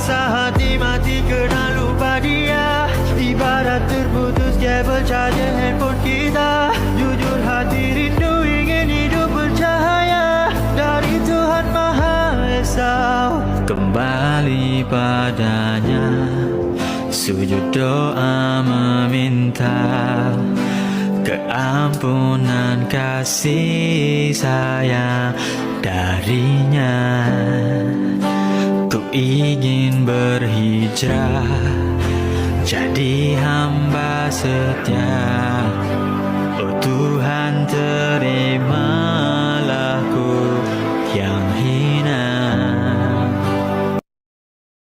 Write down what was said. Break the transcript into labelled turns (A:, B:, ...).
A: Rasa hati mati kena lupa dia, ibarat terputus kabel charger handphone kita. Jujur hati rindu ingin hidup bercahaya dari Tuhan Maha Esa. Kembali padanya, sujud doa meminta keampunan kasih sayang darinya. Ku ingin berhijrah jadi hamba setia. Oh Tuhan terima